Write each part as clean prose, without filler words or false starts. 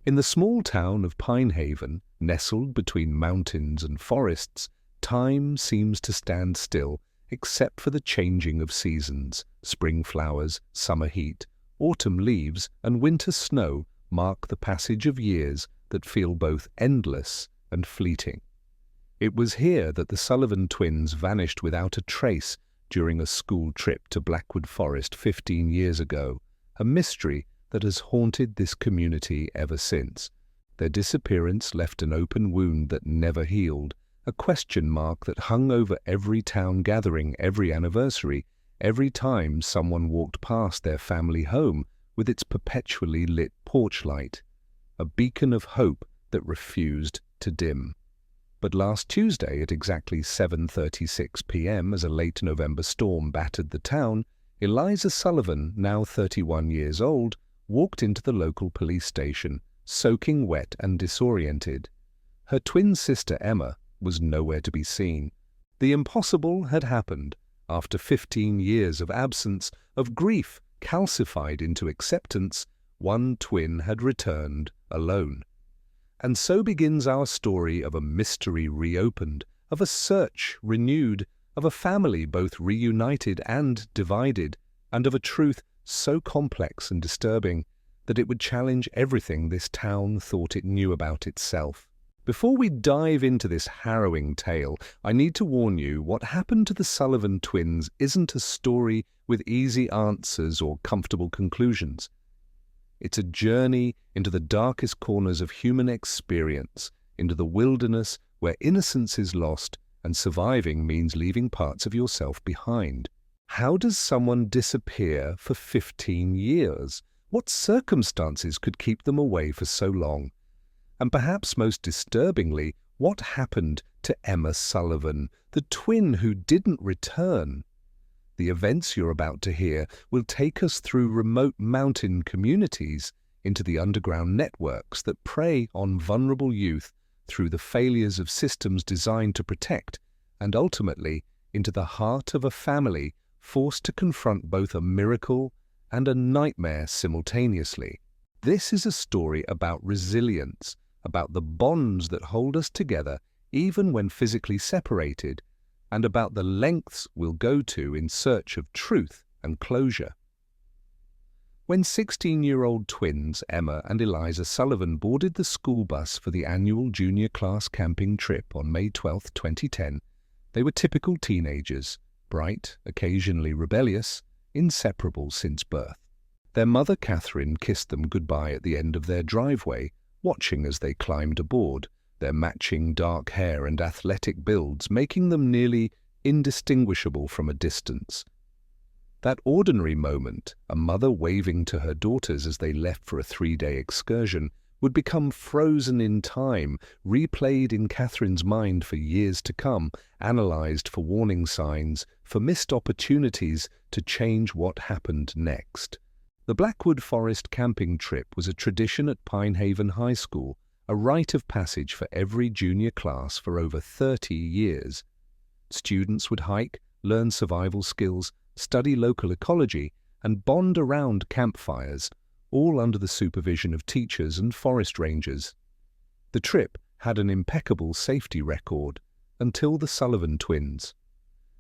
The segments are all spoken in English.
In the small town of Pinehaven, nestled between mountains and forests, time seems to stand still except for the changing of seasons. Spring flowers, summer heat, autumn leaves, and winter snow mark the passage of years that feel both endless and fleeting. It was here that the Sullivan twins vanished without a trace during a school trip to Blackwood Forest 15 years ago, a mystery that has haunted this community ever since. Their disappearance left an open wound that never healed, a question mark that hung over every town gathering, every anniversary, every time someone walked past their family home with its perpetually lit porch light, a beacon of hope that refused to dim. But last Tuesday at exactly 7:36 p.m., as a late November storm battered the town, Eliza Sullivan, now 31 years old, walked into the local police station, soaking wet and disoriented. Her twin sister Emma was nowhere to be seen. The impossible had happened. After 15 years of absence, of grief calcified into acceptance, one twin had returned alone. And so begins our story of a mystery reopened, of a search renewed, of a family both reunited and divided, and of a truth so complex and disturbing that it would challenge everything this town thought it knew about itself. Before we dive into this harrowing tale, I need to warn you, what happened to the Sullivan twins isn't a story with easy answers or comfortable conclusions. It's a journey into the darkest corners of human experience, into the wilderness where innocence is lost and surviving means leaving parts of yourself behind. How does someone disappear for 15 years? What circumstances could keep them away for so long? And perhaps most disturbingly, what happened to Emma Sullivan, the twin who didn't return? The events you're about to hear will take us through remote mountain communities into the underground networks that prey on vulnerable youth through the failures of systems designed to protect, and ultimately into the heart of a family forced to confront both a miracle and a nightmare simultaneously. This is a story about resilience, about the bonds that hold us together even when physically separated, and about the lengths we'll go to in search of truth and closure. When 16-year-old twins Emma and Eliza Sullivan boarded the school bus for the annual junior class camping trip on May 12, 2010, they were typical teenagers, bright, occasionally rebellious, inseparable since birth. Their mother, Catherine, kissed them goodbye at the end of their driveway, watching as they climbed aboard, their matching dark hair and athletic builds making them nearly indistinguishable from a distance. That ordinary moment, a mother waving to her daughters as they left for a 3-day excursion, would become frozen in time, replayed in Catherine's mind for years to come, analyzed for warning signs, for missed opportunities to change what happened next. The Blackwood Forest camping trip was a tradition at Pinehaven High School, a rite of passage for every junior class for over 30 years. Students would hike, learn survival skills, study local ecology, and bond around campfires, all under the supervision of teachers and forest rangers. The trip had an impeccable safety record until the Sullivan twins.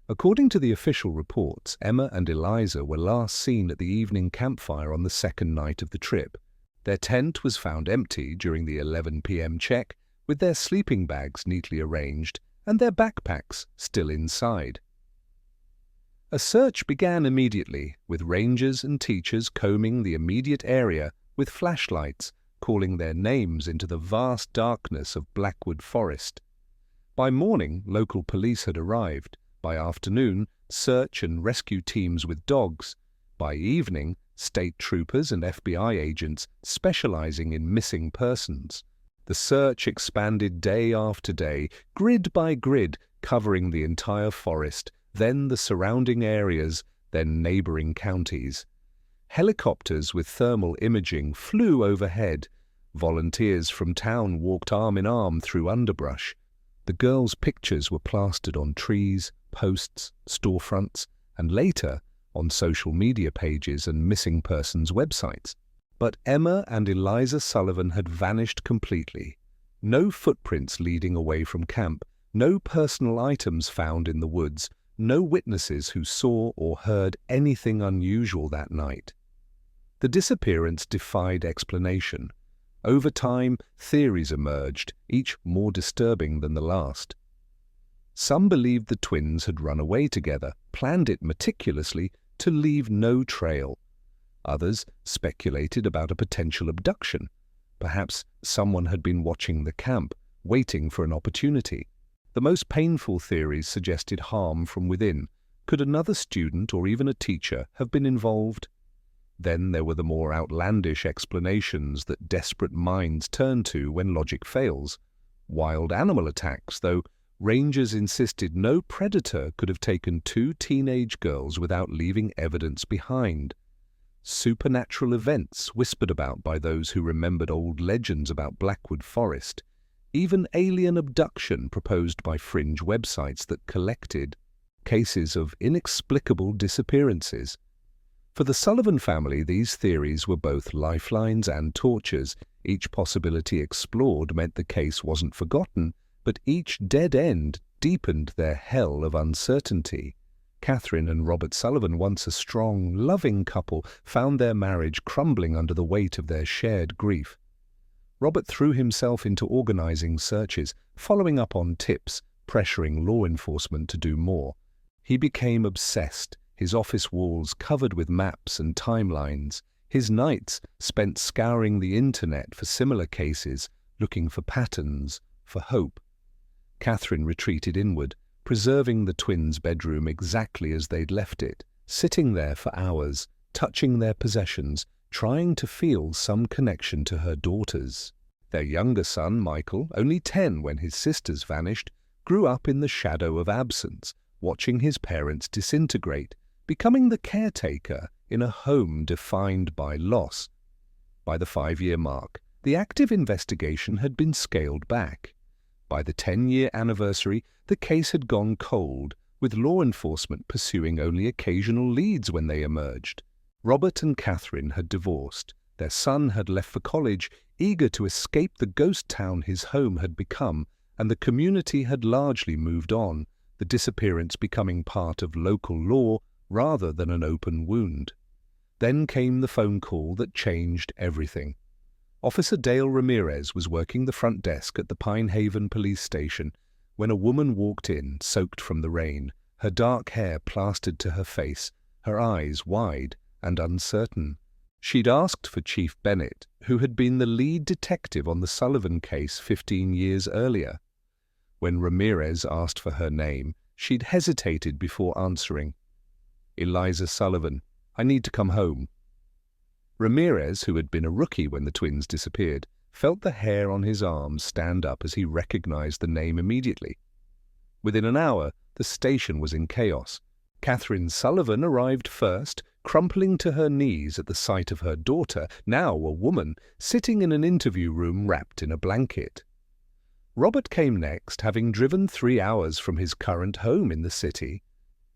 According to the official reports, Emma and Eliza were last seen at the evening campfire on the second night of the trip. Their tent was found empty during the 11 p.m. check, with their sleeping bags neatly arranged and their backpacks still inside. A search began immediately, with rangers and teachers combing the immediate area with flashlights, calling their names into the vast darkness of Blackwood Forest. By morning, local police had arrived. By afternoon, search and rescue teams with dogs. By evening, state troopers and FBI agents specializing in missing persons. The search expanded day after day, grid by grid, covering the entire forest, then the surrounding areas, then neighboring counties. Helicopters with thermal imaging flew overhead. Volunteers from town walked arm in arm through underbrush. The girls' pictures were plastered on trees, posts, storefronts, and later on social media pages and missing persons websites. But Emma and Eliza Sullivan had vanished completely. No footprints leading away from camp, no personal items found in the woods, no witnesses who saw or heard anything unusual that night. The disappearance defied explanation. Over time, theories emerged, each more disturbing than the last. Some believed the twins had run away together, planned it meticulously to leave no trail. Others speculated about a potential abduction. Perhaps someone had been watching the camp, waiting for an opportunity. The most painful theories suggested harm from within. Could another student or even a teacher have been involved? Then there were the more outlandish explanations that desperate minds turn to when logic fails. Wild animal attacks, though rangers insisted no predator could have taken two teenage girls without leaving evidence behind. Supernatural events whispered about by those who remembered old legends about Blackwood Forest. Even alien abduction proposed by fringe websites that collected cases of inexplicable disappearances. For the Sullivan family, these theories were both lifelines and tortures. Each possibility explored meant the case wasn't forgotten, but each dead end deepened their hell of uncertainty. Catherine and Robert Sullivan, once a strong, loving couple, found their marriage crumbling under the weight of their shared grief. Robert threw himself into organizing searches, following up on tips, pressuring law enforcement to do more. He became obsessed, his office walls covered with maps and timelines, his nights spent scouring the internet for similar cases, looking for patterns, for hope. Catherine retreated inward, preserving the twins' bedroom exactly as they'd left it, sitting there for hours, touching their possessions, trying to feel some connection to her daughters. Their younger son, Michael, only 10 when his sisters vanished, grew up in the shadow of absence, watching his parents disintegrate, becoming the caretaker in a home defined by loss. By the 5-year mark, the active investigation had been scaled back. By the 10-year anniversary, the case had gone cold, with law enforcement pursuing only occasional leads when they emerged. Robert and Catherine had divorced. Their son had left for college, eager to escape the ghost town his home had become, and the community had largely moved on, the disappearance becoming part of local law rather than an open wound. Then came the phone call that changed everything. Officer Dale Ramirez was working the front desk at the Pine Haven police station when a woman walked in, soaked from the rain, her dark hair plastered to her face, her eyes wide and uncertain. She'd asked for Chief Bennett, who had been the lead detective on the Sullivan case 15 years earlier. When Ramirez asked for her name, she'd hesitated before answering. "Eliza Sullivan, I need to come home." Ramirez, who had been a rookie when the twins disappeared, felt the hair on his arms stand up as he recognized the name immediately. Within an hour, the station was in chaos. Catherine Sullivan arrived first, crumpling to her knees at the sight of her daughter, now a woman, sitting in an interview room wrapped in a blanket. Robert came next, having driven 3 hours from his current home in the city.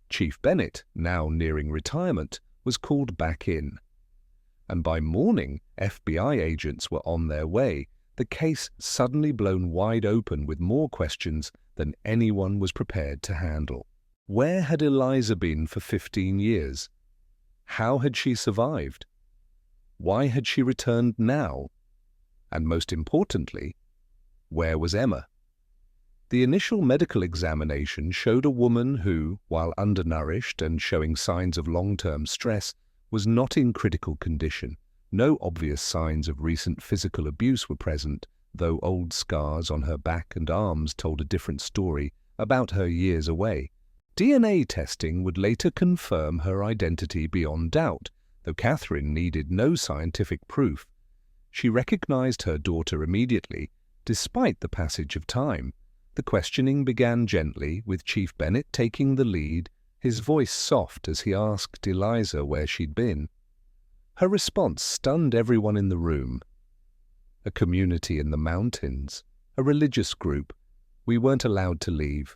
Chief Bennett, now nearing retirement, was called back in. And by morning, FBI agents were on their way, the case suddenly blown wide open with more questions than anyone was prepared to handle. Where had Eliza been for 15 years? How had she survived? Why had she returned now? And most importantly, where was Emma? The initial medical examination showed a woman who, while undernourished and showing signs of long-term stress, was not in critical condition. No obvious signs of recent physical abuse were present, though old scars on her back and arms told a different story about her years away. DNA testing would later confirm her identity beyond doubt, though Catherine needed no scientific proof. She recognized her daughter immediately, despite the passage of time. The questioning began gently, with Chief Bennett taking the lead, his voice soft as he asked Eliza where she'd been. Her response stunned everyone in the room. "A community in the mountains, a religious group. We weren't allowed to leave."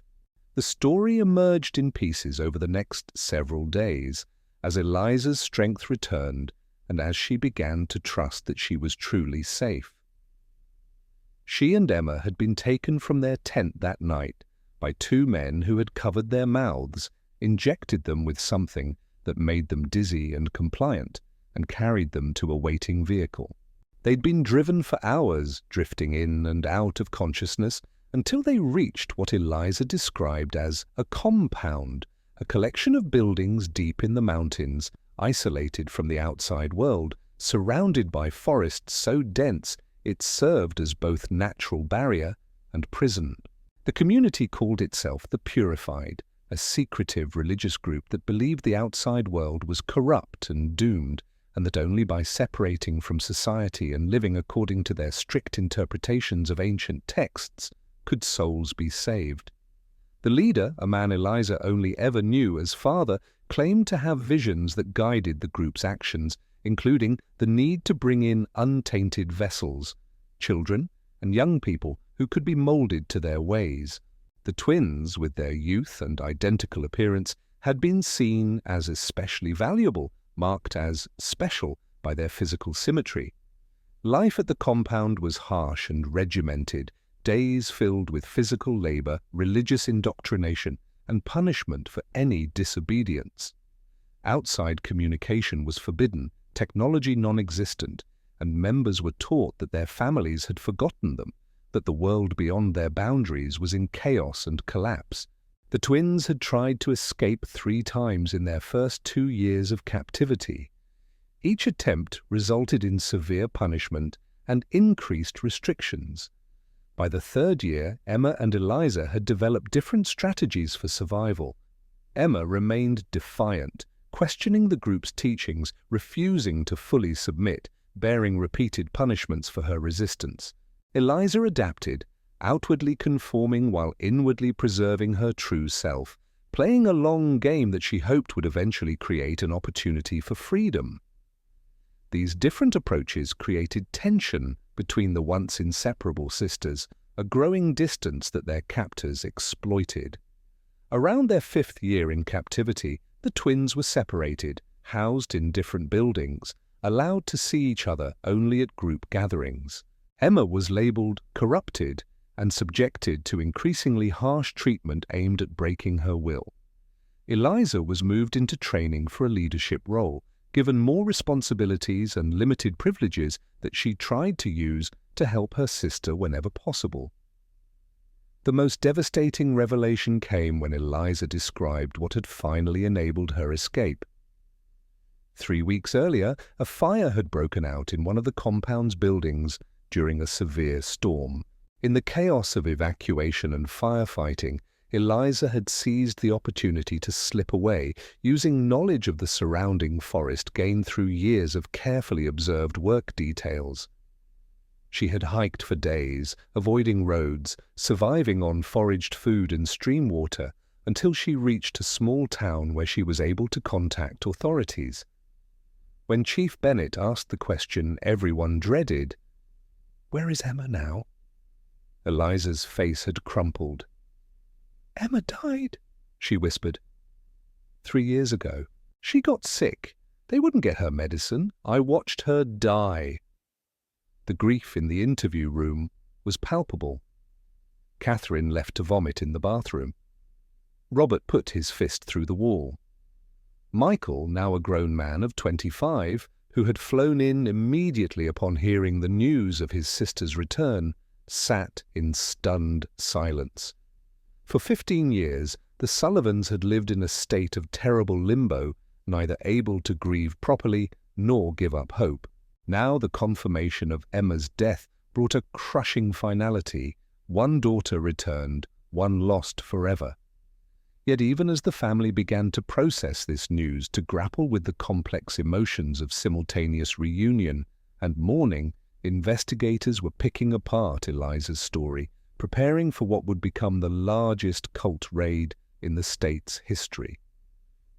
The story emerged in pieces over the next several days. As Eliza's strength returned, and as she began to trust that she was truly safe. She and Emma had been taken from their tent that night by two men who had covered their mouths, injected them with something that made them dizzy and compliant, and carried them to a waiting vehicle. They'd been driven for hours, drifting in and out of consciousness, until they reached what Eliza described as a compound, a collection of buildings deep in the mountains, isolated from the outside world, surrounded by forests so dense it served as both natural barrier and prison. The community called itself the Purified, a secretive religious group that believed the outside world was corrupt and doomed, and that only by separating from society and living according to their strict interpretations of ancient texts could souls be saved. The leader, a man Eliza only ever knew as father, claimed to have visions that guided the group's actions, including the need to bring in untainted vessels, children and young people who could be molded to their ways. The twins, with their youth and identical appearance, had been seen as especially valuable, marked as special by their physical symmetry. Life at the compound was harsh and regimented, days filled with physical labor, religious indoctrination, and punishment for any disobedience. Outside communication was forbidden, technology non-existent, and members were taught that their families had forgotten them, that the world beyond their boundaries was in chaos and collapse. The twins had tried to escape 3 times in their first 2 years of captivity. Each attempt resulted in severe punishment and increased restrictions. By the 3rd year, Emma and Eliza had developed different strategies for survival. Emma remained defiant, questioning the group's teachings, refusing to fully submit, bearing repeated punishments for her resistance. Eliza adapted, outwardly conforming while inwardly preserving her true self, playing a long game that she hoped would eventually create an opportunity for freedom. These different approaches created tension between the once inseparable sisters, a growing distance that their captors exploited. Around their 5th year in captivity, the twins were separated, housed in different buildings, allowed to see each other only at group gatherings. Emma was labeled corrupted and subjected to increasingly harsh treatment aimed at breaking her will. Eliza was moved into training for a leadership role, given more responsibilities and limited privileges that she tried to use to help her sister whenever possible. The most devastating revelation came when Eliza described what had finally enabled her escape. 3 weeks earlier, a fire had broken out in one of the compound's buildings during a severe storm. In the chaos of evacuation and firefighting, Eliza had seized the opportunity to slip away, using knowledge of the surrounding forest gained through years of carefully observed work details. She had hiked for days, avoiding roads, surviving on foraged food and stream water, until she reached a small town where she was able to contact authorities. When Chief Bennett asked the question everyone dreaded, "Where is Emma now?" Eliza's face had crumpled. "Emma died," she whispered. 3 years ago. She got sick. They wouldn't get her medicine. I watched her die." The grief in the interview room was palpable. Catherine left to vomit in the bathroom. Robert put his fist through the wall. Michael, now a grown man of 25, who had flown in immediately upon hearing the news of his sister's return, sat in stunned silence. For 15 years, the Sullivans had lived in a state of terrible limbo, neither able to grieve properly nor give up hope. Now the confirmation of Emma's death brought a crushing finality. One daughter returned, one lost forever. Yet even as the family began to process this news, to grapple with the complex emotions of simultaneous reunion and mourning, investigators were picking apart Eliza's story, preparing for what would become the largest cult raid in the state's history.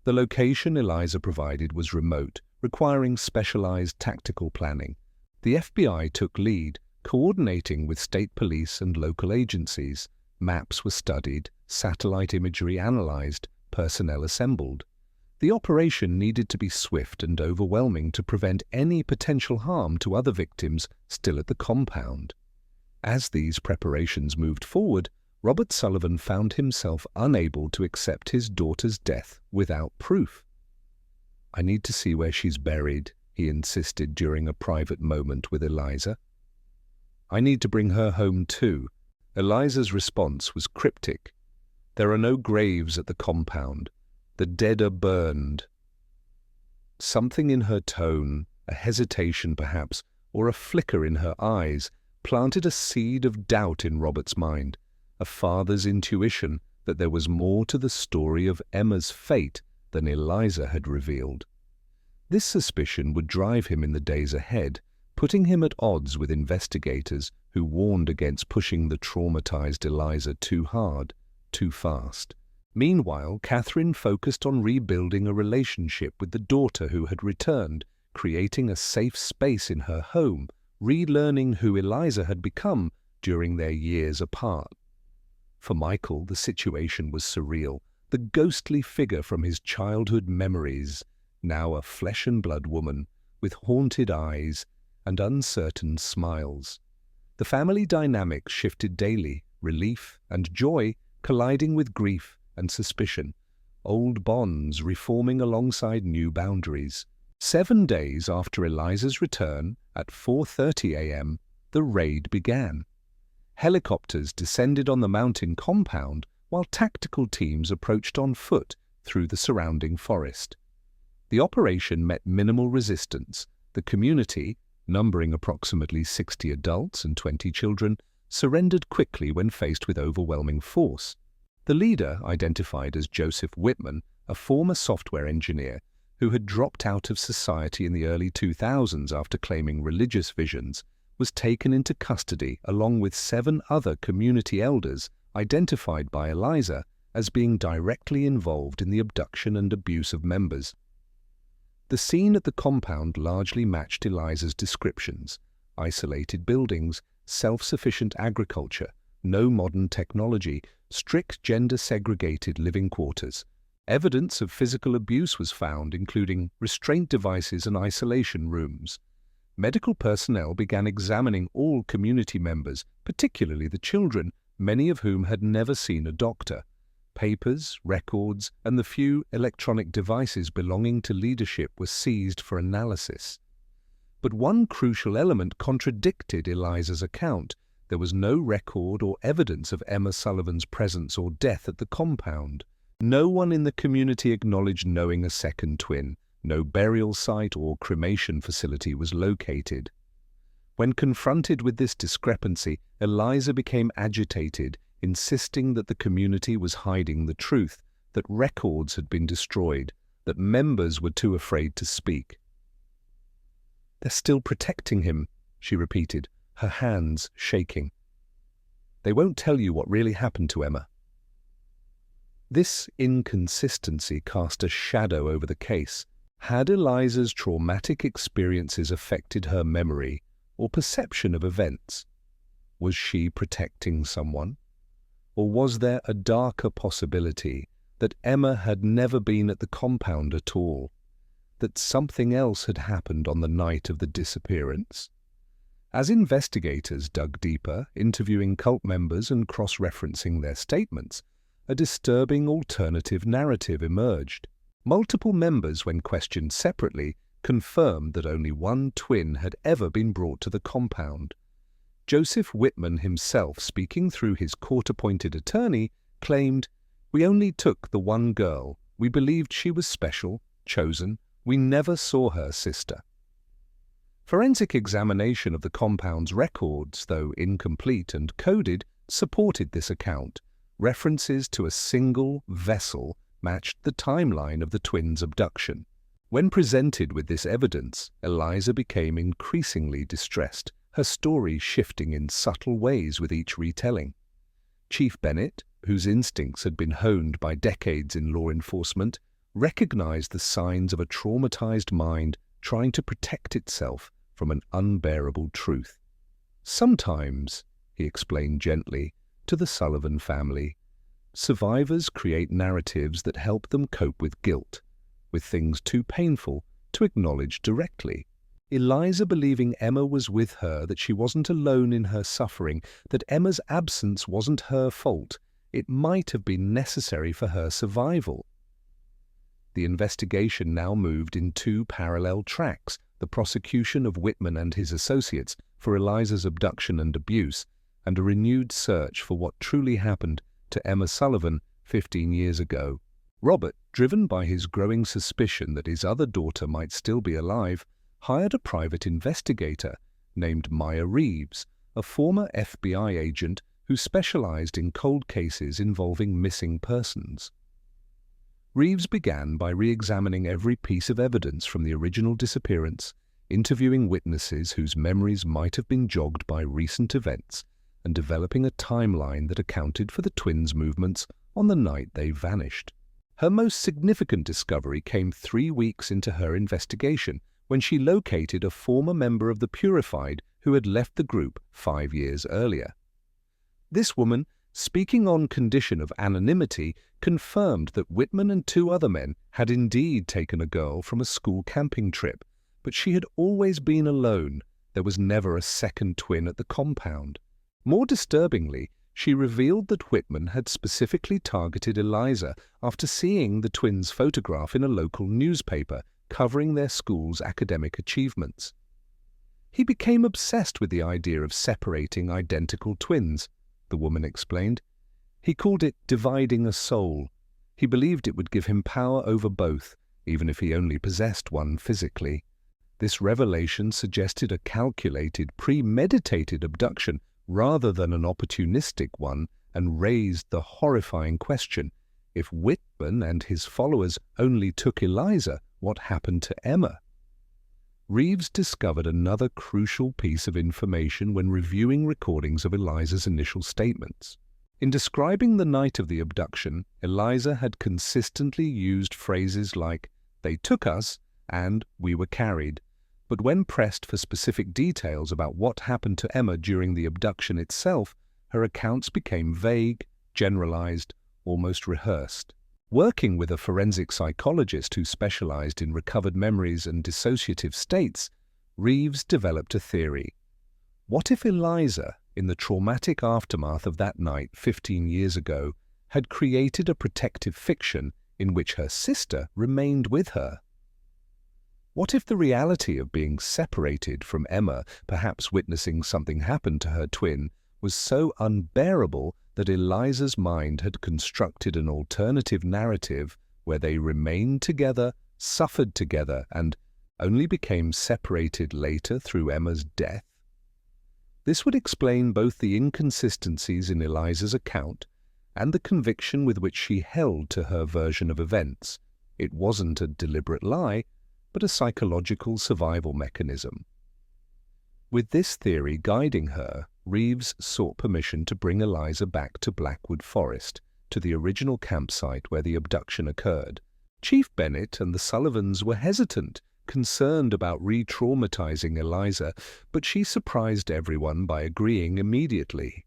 The location Eliza provided was remote, requiring specialized tactical planning. The FBI took lead, coordinating with state police and local agencies. Maps were studied, satellite imagery analyzed, personnel assembled. The operation needed to be swift and overwhelming to prevent any potential harm to other victims still at the compound. As these preparations moved forward, Robert Sullivan found himself unable to accept his daughter's death without proof. "I need to see where she's buried," he insisted during a private moment with Eliza. "I need to bring her home too." Eliza's response was cryptic. "There are no graves at the compound. The dead are burned." Something in her tone, a hesitation perhaps, or a flicker in her eyes, planted a seed of doubt in Robert's mind, a father's intuition that there was more to the story of Emma's fate than Eliza had revealed. This suspicion would drive him in the days ahead, putting him at odds with investigators who warned against pushing the traumatized Eliza too hard, too fast. Meanwhile, Catherine focused on rebuilding a relationship with the daughter who had returned, creating a safe space in her home, relearning who Eliza had become during their years apart. For Michael, the situation was surreal. The ghostly figure from his childhood memories, now a flesh-and-blood woman with haunted eyes and uncertain smiles. The family dynamics shifted daily, relief and joy colliding with grief and suspicion, old bonds reforming alongside new boundaries. 7 days after Eliza's return, at 4:30 a.m., the raid began. Helicopters descended on the mountain compound while tactical teams approached on foot through the surrounding forest. The operation met minimal resistance. The community, numbering approximately 60 adults and 20 children, surrendered quickly when faced with overwhelming force. The leader, identified as Joseph Whitman, a former software engineer who had dropped out of society in the early 2000s after claiming religious visions, was taken into custody along with 7 other community elders identified by Eliza as being directly involved in the abduction and abuse of members. The scene at the compound largely matched Eliza's descriptions: isolated buildings, self-sufficient agriculture, no modern technology, strict gender-segregated living quarters. Evidence of physical abuse was found, including restraint devices and isolation rooms. Medical personnel began examining all community members, particularly the children, many of whom had never seen a doctor. Papers, records, and the few electronic devices belonging to leadership were seized for analysis. But one crucial element contradicted Eliza's account. There was no record or evidence of Emma Sullivan's presence or death at the compound. No one in the community acknowledged knowing a second twin. No burial site or cremation facility was located. When confronted with this discrepancy, Eliza became agitated, insisting that the community was hiding the truth, that records had been destroyed, that members were too afraid to speak. "They're still protecting him," she repeated, her hands shaking. "They won't tell you what really happened to Emma." This inconsistency cast a shadow over the case. Had Eliza's traumatic experiences affected her memory or perception of events? Was she protecting someone? Or was there a darker possibility that Emma had never been at the compound at all, that something else had happened on the night of the disappearance? As investigators dug deeper, interviewing cult members and cross-referencing their statements, a disturbing alternative narrative emerged. Multiple members, when questioned separately, confirmed that only one twin had ever been brought to the compound. Joseph Whitman himself, speaking through his court-appointed attorney, claimed, "We only took the one girl. We believed she was special, chosen. We never saw her sister." Forensic examination of the compound's records, though incomplete and coded, supported this account. References to a single vessel matched the timeline of the twins' abduction. When presented with this evidence, Eliza became increasingly distressed, her story shifting in subtle ways with each retelling. Chief Bennett, whose instincts had been honed by decades in law enforcement, recognized the signs of a traumatized mind trying to protect itself from an unbearable truth. "Sometimes," he explained gently to the Sullivan family, "survivors create narratives that help them cope with guilt, with things too painful to acknowledge directly. Eliza believing Emma was with her, that she wasn't alone in her suffering, that Emma's absence wasn't her fault. It might have been necessary for her survival. The investigation now moved in two parallel tracks: the prosecution of Whitman and his associates for Eliza's abduction and abuse, and a renewed search for what truly happened to Emma Sullivan 15 years ago. Robert, driven by his growing suspicion that his other daughter might still be alive, hired a private investigator named Maya Reeves, a former FBI agent who specialized in cold cases involving missing persons. Reeves began by re-examining every piece of evidence from the original disappearance, interviewing witnesses whose memories might have been jogged by recent events, and developing a timeline that accounted for the twins' movements on the night they vanished. Her most significant discovery came 3 weeks into her investigation, when she located a former member of the Purified who had left the group 5 years earlier. This woman, speaking on condition of anonymity, confirmed that Whitman and 2 other men had indeed taken a girl from a school camping trip, but she had always been alone. There was never a second twin at the compound. More disturbingly, she revealed that Whitman had specifically targeted Eliza after seeing the twins' photograph in a local newspaper covering their school's academic achievements. He became obsessed with the idea of separating identical twins, the woman explained. He called it dividing a soul. He believed it would give him power over both, even if he only possessed one physically. This revelation suggested a calculated, premeditated abduction rather than an opportunistic one, and raised the horrifying question: if Whitman and his followers only took Eliza, what happened to Emma? Reeves discovered another crucial piece of information when reviewing recordings of Eliza's initial statements. In describing the night of the abduction, Eliza had consistently used phrases like, "they took us," and "we were carried." But when pressed for specific details about what happened to Emma during the abduction itself, her accounts became vague, generalized, almost rehearsed. Working with a forensic psychologist who specialized in recovered memories and dissociative states, Reeves developed a theory. What if Eliza, in the traumatic aftermath of that night 15 years ago, had created a protective fiction in which her sister remained with her? What if the reality of being separated from Emma, perhaps witnessing something happen to her twin, was so unbearable that Eliza's mind had constructed an alternative narrative where they remained together, suffered together, and only became separated later through Emma's death? This would explain both the inconsistencies in Eliza's account and the conviction with which she held to her version of events. It wasn't a deliberate lie, but a psychological survival mechanism. With this theory guiding her, Reeves sought permission to bring Eliza back to Blackwood Forest, to the original campsite where the abduction occurred. Chief Bennett and the Sullivans were hesitant, concerned about re-traumatizing Eliza, but she surprised everyone by agreeing immediately.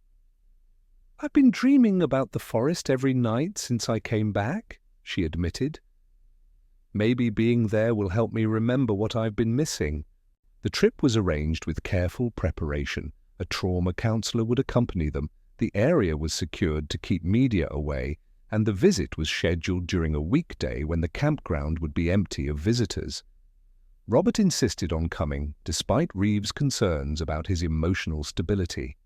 "I've been dreaming about the forest every night since I came back," she admitted. "Maybe being there will help me remember what I've been missing." The trip was arranged with careful preparation. A trauma counselor would accompany them, the area was secured to keep media away, and the visit was scheduled during a weekday when the campground would be empty of visitors. Robert insisted on coming, despite Reeves' concerns about his emotional stability.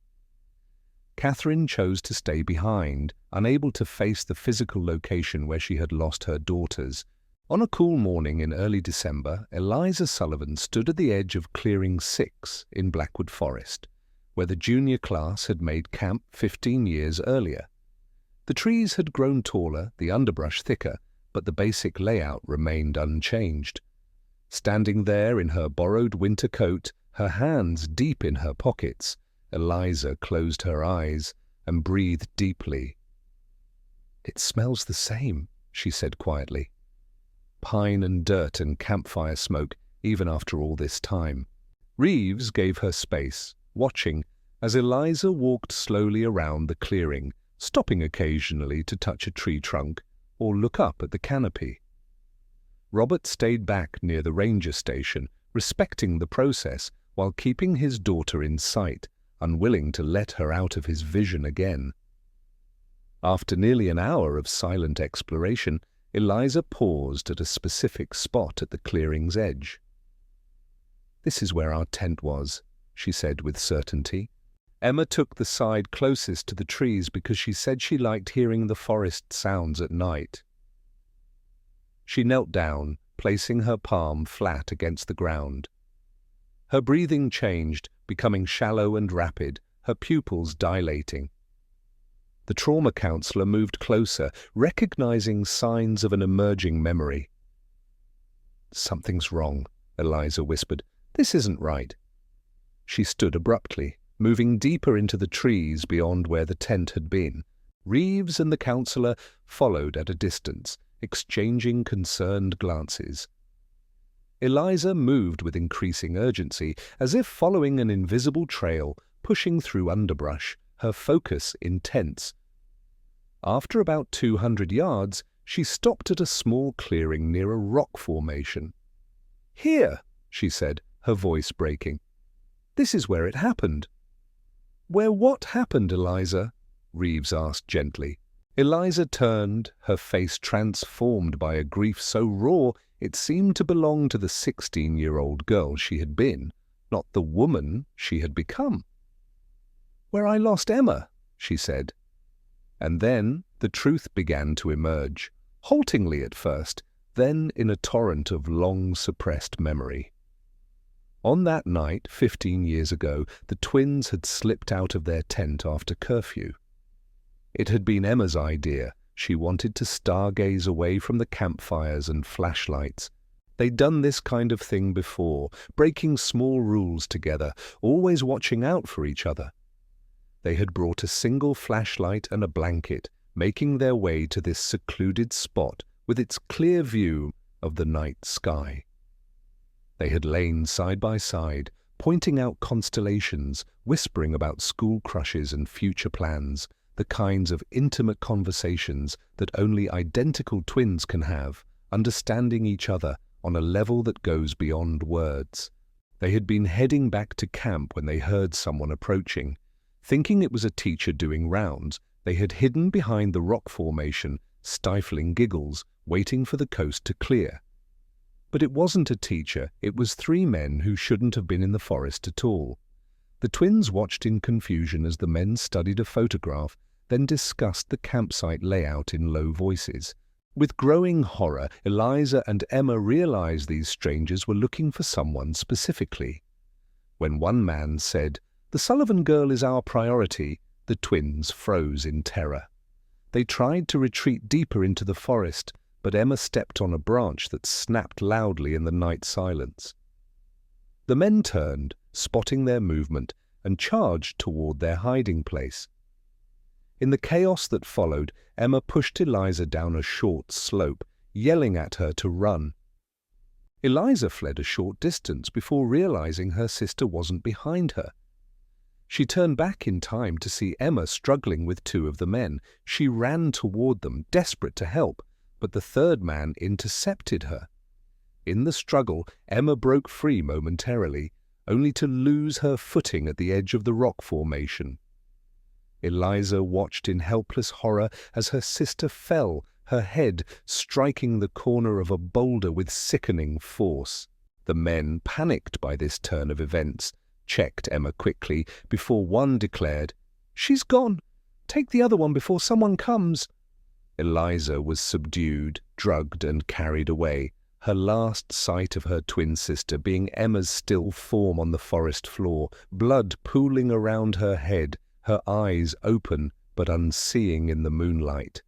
Catherine chose to stay behind, unable to face the physical location where she had lost her daughters. On a cool morning in early December, Eliza Sullivan stood at the edge of Clearing 6 in Blackwood Forest, where the junior class had made camp 15 years earlier. The trees had grown taller, the underbrush thicker, but the basic layout remained unchanged. Standing there in her borrowed winter coat, her hands deep in her pockets, Eliza closed her eyes and breathed deeply. "It smells the same," she said quietly. Pine and dirt and campfire smoke, even after all this time. Reeves gave her space, watching as Eliza walked slowly around the clearing, stopping occasionally to touch a tree trunk or look up at the canopy. Robert stayed back near the ranger station, respecting the process while keeping his daughter in sight, unwilling to let her out of his vision again. After nearly an hour of silent exploration, Eliza paused at a specific spot at the clearing's edge. "This is where our tent was," she said with certainty. Emma took the side closest to the trees because she said she liked hearing the forest sounds at night. She knelt down, placing her palm flat against the ground. Her breathing changed, becoming shallow and rapid, her pupils dilating. The trauma counselor moved closer, recognizing signs of an emerging memory. "Something's wrong," Eliza whispered. "This isn't right." She stood abruptly, moving deeper into the trees beyond where the tent had been. Reeves and the counselor followed at a distance, exchanging concerned glances. Eliza moved with increasing urgency, as if following an invisible trail, pushing through underbrush, her focus intense. After about 200 yards, she stopped at a small clearing near a rock formation. "Here," she said, her voice breaking. "This is where it happened." "Where what happened, Eliza?" Reeves asked gently. Eliza turned, her face transformed by a grief so raw it seemed to belong to the 16-year-old girl she had been, not the woman she had become. "Where I lost Emma," she said. And then the truth began to emerge, haltingly at first, then in a torrent of long-suppressed memory. On that night, 15 years ago, the twins had slipped out of their tent after curfew. It had been Emma's idea. She wanted to stargaze away from the campfires and flashlights. They'd done this kind of thing before, breaking small rules together, always watching out for each other. They had brought a single flashlight and a blanket, making their way to this secluded spot with its clear view of the night sky. They had lain side by side, pointing out constellations, whispering about school crushes and future plans, the kinds of intimate conversations that only identical twins can have, understanding each other on a level that goes beyond words. They had been heading back to camp when they heard someone approaching. Thinking it was a teacher doing rounds, they had hidden behind the rock formation, stifling giggles, waiting for the coast to clear. But it wasn't a teacher, it was 3 men who shouldn't have been in the forest at all. The twins watched in confusion as the men studied a photograph, then discussed the campsite layout in low voices. With growing horror, Eliza and Emma realized these strangers were looking for someone specifically. When one man said, "The Sullivan girl is our priority," the twins froze in terror. They tried to retreat deeper into the forest, but Emma stepped on a branch that snapped loudly in the night silence. The men turned, spotting their movement, and charged toward their hiding place. In the chaos that followed, Emma pushed Eliza down a short slope, yelling at her to run. Eliza fled a short distance before realizing her sister wasn't behind her. She turned back in time to see Emma struggling with 2 of the men. She ran toward them, desperate to help, but the third man intercepted her. In the struggle, Emma broke free momentarily, only to lose her footing at the edge of the rock formation. Eliza watched in helpless horror as her sister fell, her head striking the corner of a boulder with sickening force. The men, panicked by this turn of events, checked Emma quickly before one declared, "She's gone. Take the other one before someone comes." Eliza was subdued, drugged, and carried away, her last sight of her twin sister being Emma's still form on the forest floor, blood pooling around her head, her eyes open but unseeing in the moonlight.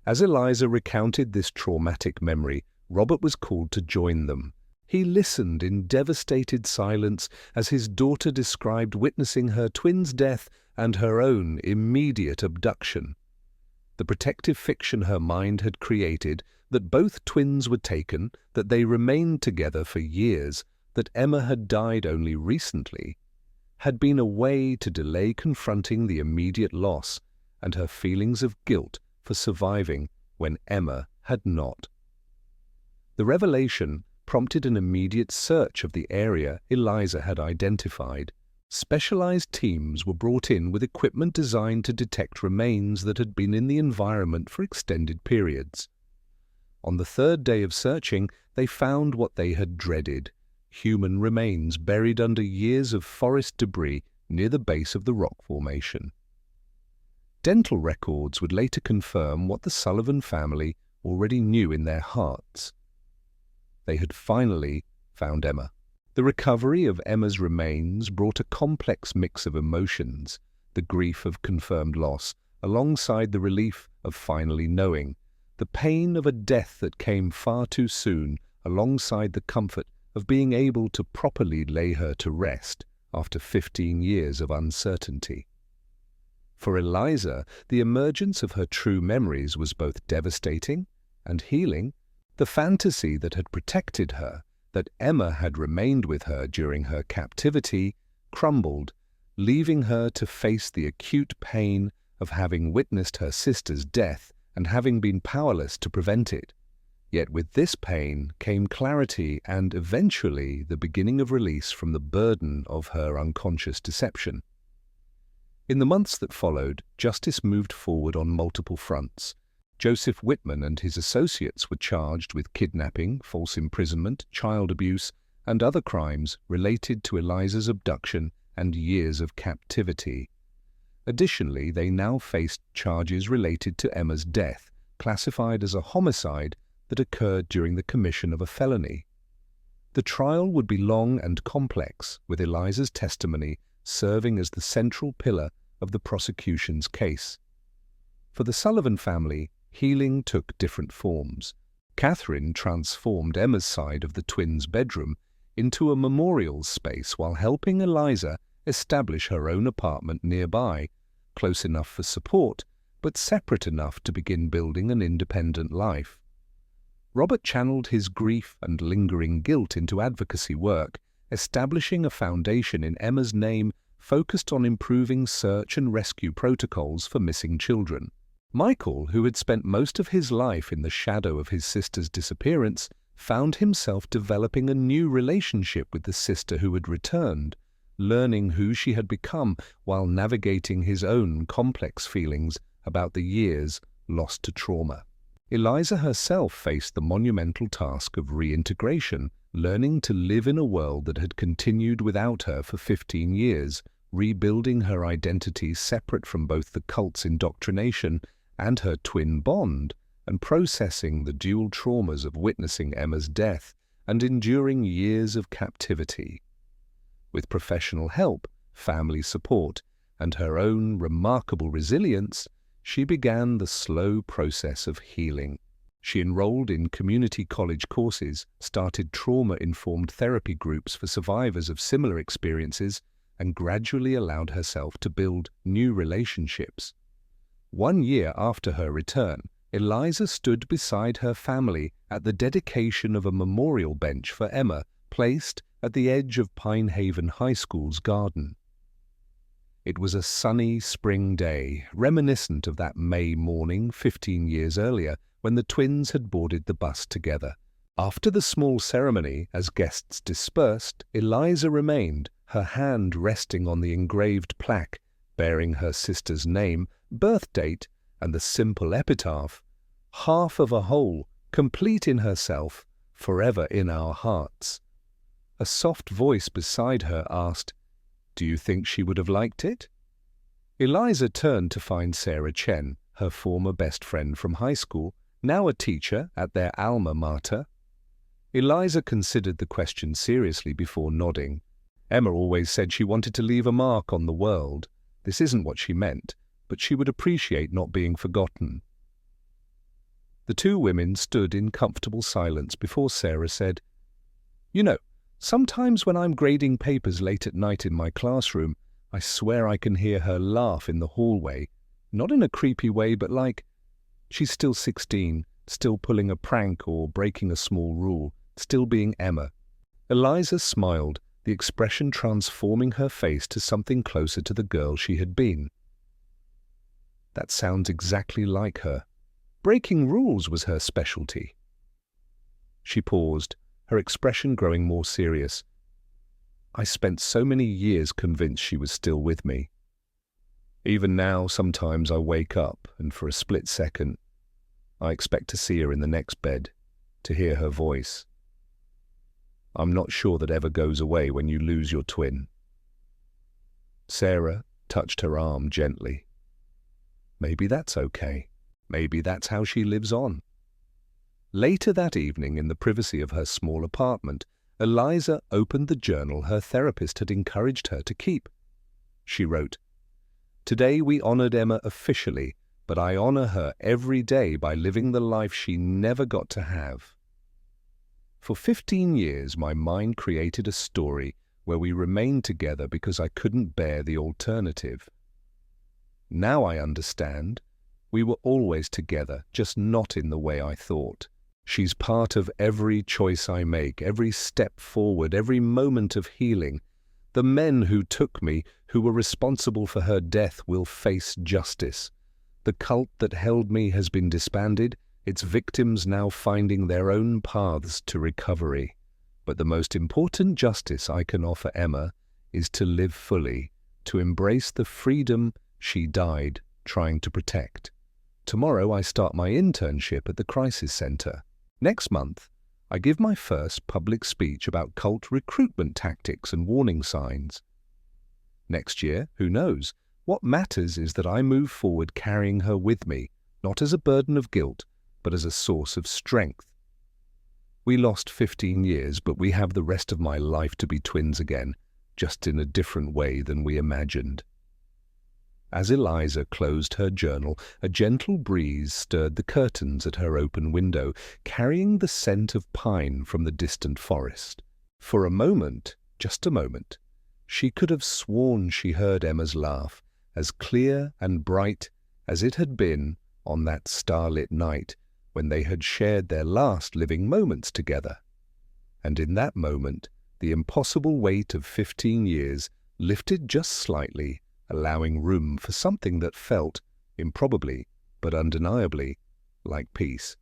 As Eliza recounted this traumatic memory, Robert was called to join them. He listened in devastated silence as his daughter described witnessing her twin's death and her own immediate abduction. The protective fiction her mind had created, that both twins were taken, that they remained together for years, that Emma had died only recently, had been a way to delay confronting the immediate loss and her feelings of guilt for surviving when Emma had not. The revelation prompted an immediate search of the area Eliza had identified. Specialized teams were brought in with equipment designed to detect remains that had been in the environment for extended periods. On the third day of searching, they found what they had dreaded: human remains buried under years of forest debris near the base of the rock formation. Dental records would later confirm what the Sullivan family already knew in their hearts. They had finally found Emma. The recovery of Emma's remains brought a complex mix of emotions: the grief of confirmed loss, alongside the relief of finally knowing, the pain of a death that came far too soon, alongside the comfort of being able to properly lay her to rest after 15 years of uncertainty. For Eliza, the emergence of her true memories was both devastating and healing. The fantasy that had protected her, that Emma had remained with her during her captivity, crumbled, leaving her to face the acute pain of having witnessed her sister's death and having been powerless to prevent it. Yet with this pain came clarity and eventually the beginning of release from the burden of her unconscious deception. In the months that followed, justice moved forward on multiple fronts. Joseph Whitman and his associates were charged with kidnapping, false imprisonment, child abuse, and other crimes related to Eliza's abduction and years of captivity. Additionally, they now faced charges related to Emma's death, classified as a homicide that occurred during the commission of a felony. The trial would be long and complex, with Eliza's testimony serving as the central pillar of the prosecution's case. For the Sullivan family, healing took different forms. Catherine transformed Emma's side of the twins' bedroom into a memorial space while helping Eliza establish her own apartment nearby, close enough for support, but separate enough to begin building an independent life. Robert channeled his grief and lingering guilt into advocacy work, establishing a foundation in Emma's name focused on improving search and rescue protocols for missing children. Michael, who had spent most of his life in the shadow of his sister's disappearance, found himself developing a new relationship with the sister who had returned, learning who she had become while navigating his own complex feelings about the years lost to trauma. Eliza herself faced the monumental task of reintegration, learning to live in a world that had continued without her for 15 years, rebuilding her identity separate from both the cult's indoctrination and her twin bond, and processing the dual traumas of witnessing Emma's death and enduring years of captivity. With professional help, family support, and her own remarkable resilience, she began the slow process of healing. She enrolled in community college courses, started trauma-informed therapy groups for survivors of similar experiences, and gradually allowed herself to build new relationships. 1 year after her return, Eliza stood beside her family at the dedication of a memorial bench for Emma, placed at the edge of Pine Haven High School's garden. It was a sunny spring day, reminiscent of that May morning 15 years earlier when the twins had boarded the bus together. After the small ceremony, as guests dispersed, Eliza remained, her hand resting on the engraved plaque bearing her sister's name, birth date, and the simple epitaph, "Half of a whole, complete in herself, forever in our hearts." A soft voice beside her asked, "Do you think she would have liked it?" Eliza turned to find Sarah Chen, her former best friend from high school, now a teacher at their alma mater. Eliza considered the question seriously before nodding. Emma always said she wanted to leave a mark on the world. This isn't what she meant, but she would appreciate not being forgotten. The two women stood in comfortable silence before Sarah said, "You know, sometimes when I'm grading papers late at night in my classroom, I swear I can hear her laugh in the hallway, not in a creepy way, but like she's still 16, still pulling a prank or breaking a small rule, still being Emma." Eliza smiled, the expression transforming her face to something closer to the girl she had been. That sounds exactly like her. Breaking rules was her specialty. She paused, her expression growing more serious. I spent so many years convinced she was still with me. Even now, sometimes I wake up and for a split second, I expect to see her in the next bed, to hear her voice. I'm not sure that ever goes away when you lose your twin. Sarah touched her arm gently. Maybe that's okay. Maybe that's how she lives on. Later that evening, in the privacy of her small apartment, Eliza opened the journal her therapist had encouraged her to keep. She wrote, "Today we honored Emma officially, but I honor her every day by living the life she never got to have. For 15 years, my mind created a story where we remained together because I couldn't bear the alternative. Now I understand. We were always together, just not in the way I thought. She's part of every choice I make, every step forward, every moment of healing. The men who took me, who were responsible for her death, will face justice. The cult that held me has been disbanded, its victims now finding their own paths to recovery. But the most important justice I can offer Emma is to live fully, to embrace the freedom she died trying to protect. Tomorrow I start my internship at the Crisis Center. Next month, I give my first public speech about cult recruitment tactics and warning signs. Next year, who knows? What matters is that I move forward carrying her with me, not as a burden of guilt, but as a source of strength. We lost 15 years, but we have the rest of my life to be twins again, just in a different way than we imagined." As Eliza closed her journal, a gentle breeze stirred the curtains at her open window, carrying the scent of pine from the distant forest. For a moment, just a moment, she could have sworn she heard Emma's laugh, as clear and bright as it had been on that starlit night when they had shared their last living moments together. And in that moment, the impossible weight of 15 years lifted just slightly, allowing room for something that felt, improbably but undeniably, like peace.